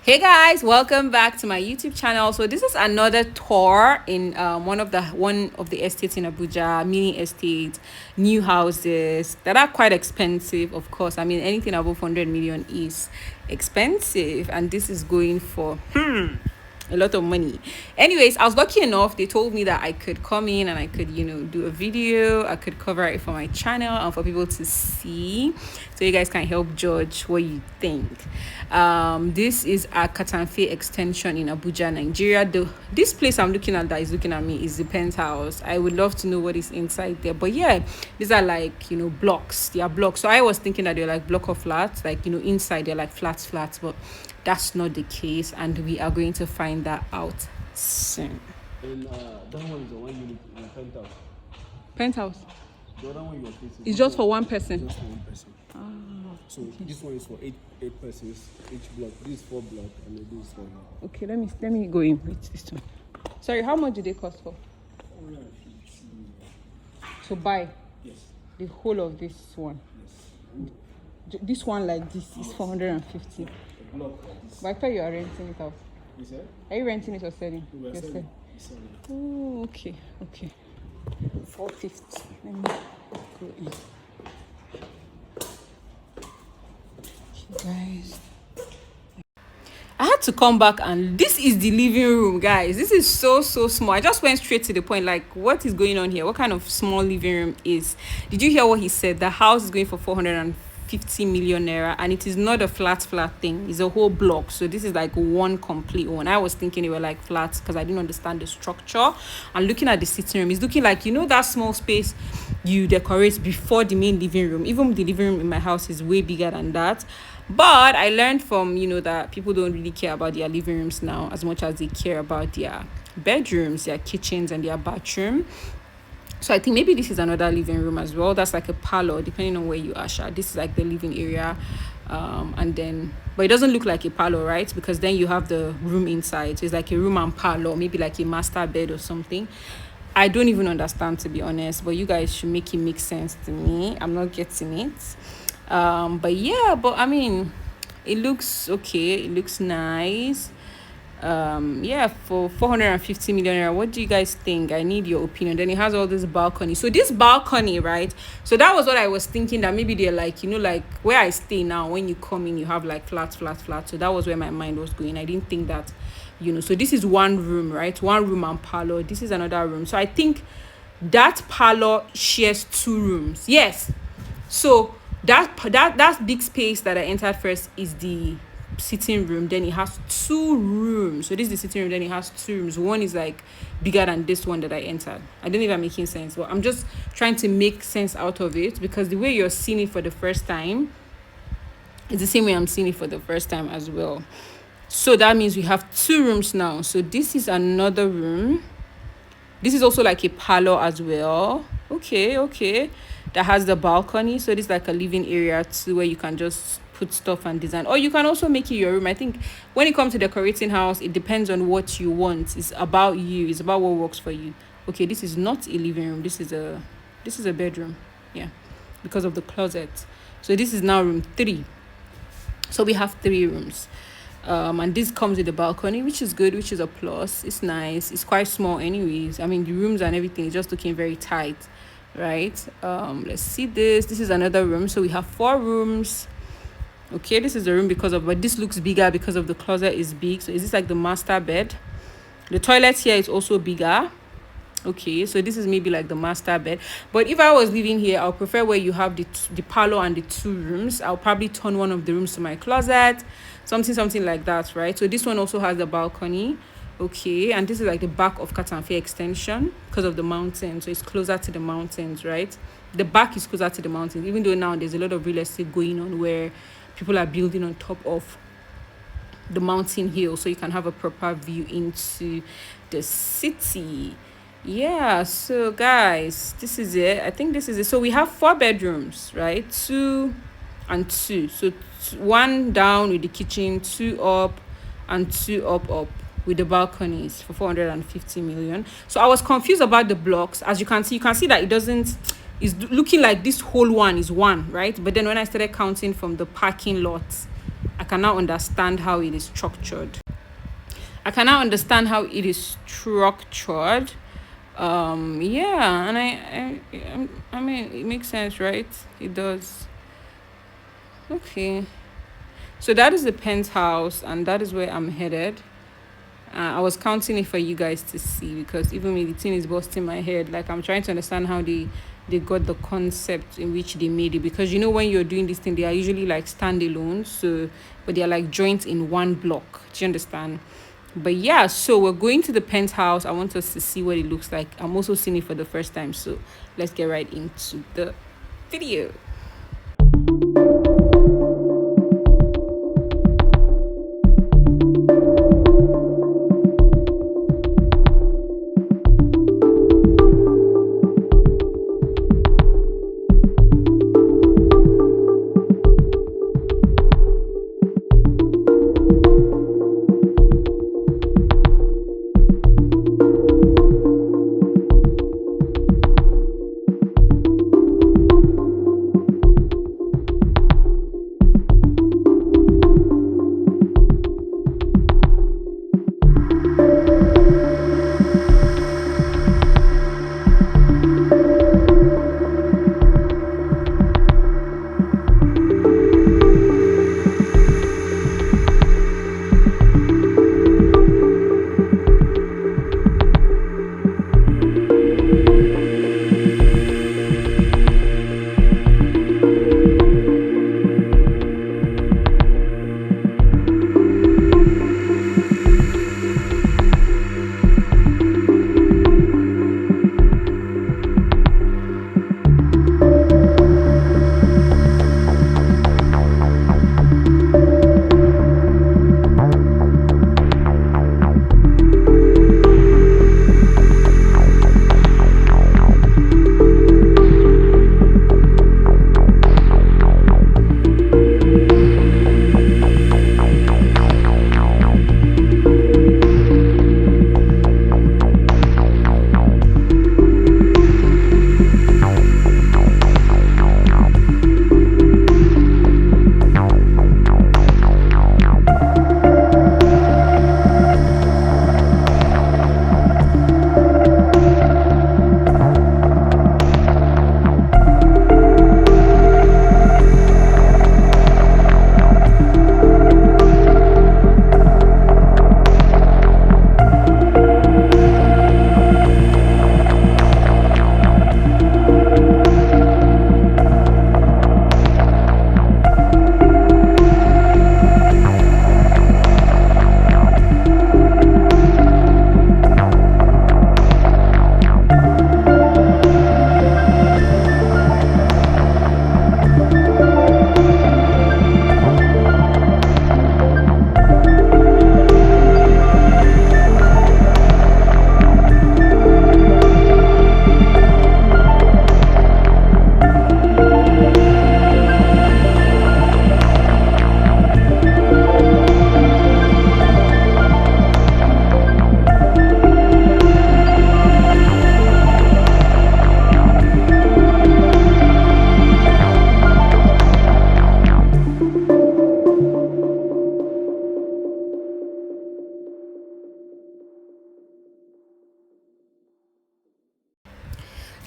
Hey guys, welcome back to my YouTube channel. So this is another tour in one of the estates in Abuja, mini estate, new houses that are quite expensive. Of course, I mean anything above 100 million is expensive, and this is going for a lot of money. Anyways, I was lucky enough. They told me that I could come in and I could, do a video. I could cover it for my channel and for people to see, so you guys can help judge what you think. This is a Katanfe extension in Abuja, Nigeria. This place I'm looking at that is looking at me is the Penthouse. I would love to know what is inside there. But yeah, these are like blocks. They are blocks. So I was thinking that they're like block of flats, like inside they're like flats, but that's not the case, and we are going to find that out soon. And that one is a 1 unit in Penthouse. Penthouse. The other one you are facing It's just for one person. just for one person. So okay. This one is for eight persons each block. This is 4 block, and then this is 4 block. Okay, let me go in with this one. Sorry, how much do they cost for? 450. To buy Yes. the whole of this one? Yes. This one like this is 450. A block like this. But I thought you are renting it out. You said? Are you renting it or selling? We are You're selling. Selling. Oh, okay. 450. Let me go in. Okay, guys. I had to come back, and this is the living room, guys. This is so small. I just went straight to the point, like, what is going on here? What kind of small living room is? Did you hear what he said? The house is going for 450 million naira, and it is not a flat thing. It's a whole block. So this is like one complete one. I was thinking it were like flats because I didn't understand the structure. And looking at the sitting room, it's looking like that small space you decorate before the main living room. Even the living room in my house is way bigger than that. But I learned from that people don't really care about their living rooms now as much as they care about their bedrooms, their kitchens, and their bathroom. So I think maybe this is another living room as well. That's like a parlor, depending on where you are. This is like the living area, and then, but it doesn't look like a parlor, right? Because then you have the room inside. So it's like a room and parlor, maybe like a master bed or something. I don't even understand, to be honest, but you guys should make it make sense to me. I'm not getting it. But yeah, I mean, it looks okay. It looks nice. Yeah, for 450 million naira, what do you guys think? I need your opinion. Then it has all this balcony. So this balcony, right? So that was what I was thinking, that maybe they're like, like where I stay now, when you come in, you have like flat. So that was where my mind was going. I didn't think that, so this is one room, right? One room and parlor. This is another room. So I think that parlor shares 2 rooms. Yes. So that big space that I entered first is the sitting room. Then it has 2 rooms. So this is the sitting room. Then it has 2 rooms. One is like bigger than this one that I entered. I don't know if I'm making sense, but I'm just trying to make sense out of it, because the way you're seeing it for the first time is the same way I'm seeing it for the first time as well. So that means we have 2 rooms now. So this is another room. This is also like a parlor as well. Okay. That has the balcony. So this is like a living area too, where you can just put stuff and design. Or you can also make it your room. I think when it comes to decorating house, it depends on what you want. It's about you. It's about what works for you. Okay, this is not a living room. This is a bedroom. Yeah, because of the closet. So this is now room 3. So we have 3 rooms. And this comes with a balcony, which is good, which is a plus. It's nice. It's quite small anyways. I mean, the rooms and everything is just looking very tight, right? Let's see this. This is another room. So we have 4 rooms. Okay, this is a room but this looks bigger because of the closet is big. So is this like the master bed? The toilet here is also bigger. Okay, so this is maybe like the master bed. But if I was living here, I'll prefer where you have the parlor and the 2 rooms. I'll probably turn one of the rooms to my closet, something like that, right? So this one also has the balcony. Okay, and this is like the back of Katanfe extension because of the mountain. So it's closer to the mountains, right? The back is closer to the mountains, even though now there's a lot of real estate going on where people are building on top of the mountain hill, so you can have a proper view into the city. Yeah, so guys, this is it. I think this is it. So we have 4 bedrooms, right? 2 and 2. So 1 down with the kitchen, 2 up, and 2 up with the balconies for 450 million. So I was confused about the blocks. As you can see that it doesn't, it's looking like this whole one is 1, right? But then when I started counting from the parking lot, can now understand how it is structured. I can now understand how it is structured. Yeah, and I mean, it makes sense, right? It does. Okay. So that is the penthouse, and that is where I'm headed. I was counting it for you guys to see, because even me, the thing is busting my head. Like, I'm trying to understand how they got the concept in which they made it, because you know when you're doing this thing, they are usually like standalone, so but they are like joints in one block. Do you understand? But yeah, so we're going to the penthouse. I want us to see what it looks like. I'm also seeing it for the first time, so let's get right into the video.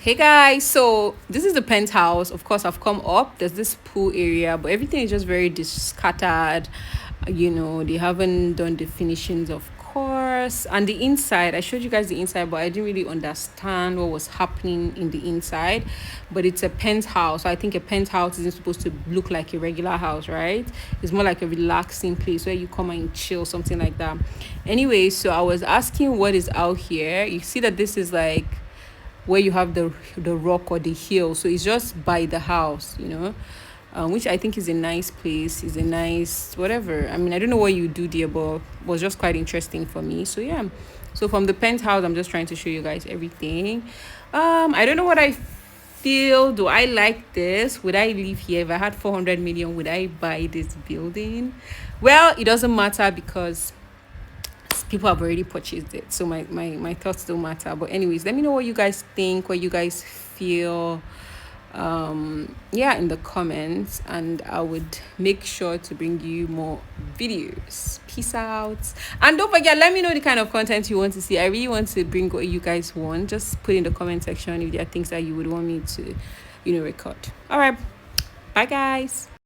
Hey guys, so this is the penthouse. Of course, I've come up. There's this pool area, but everything is just very scattered. You know, they haven't done the finishings, of course. And the inside, I showed you guys the inside, but I didn't really understand what was happening in the inside. But it's a penthouse. So I think a penthouse isn't supposed to look like a regular house, right? It's more like a relaxing place where you come and chill, something like that. Anyway, so I was asking what is out here. You see that this is like where you have the rock or the hill, so it's just by the house, you know, which I think is a nice place, is a nice whatever. I mean, I don't know what you do there, but was just quite interesting for me. So yeah, so from the penthouse, I'm just trying to show you guys everything. I don't know what I feel. Do I like this? Would I live here? If I had 400 million, would I buy this building? Well, it doesn't matter because people have already purchased it, so my thoughts don't matter. But anyways, let me know what you guys think, what you guys feel. yeah, in the comments, and I would make sure to bring you more videos. Peace out. And don't forget, let me know the kind of content you want to see. I really want to bring what you guys want. Just put in the comment section if there are things that you would want me to record. All right, bye guys.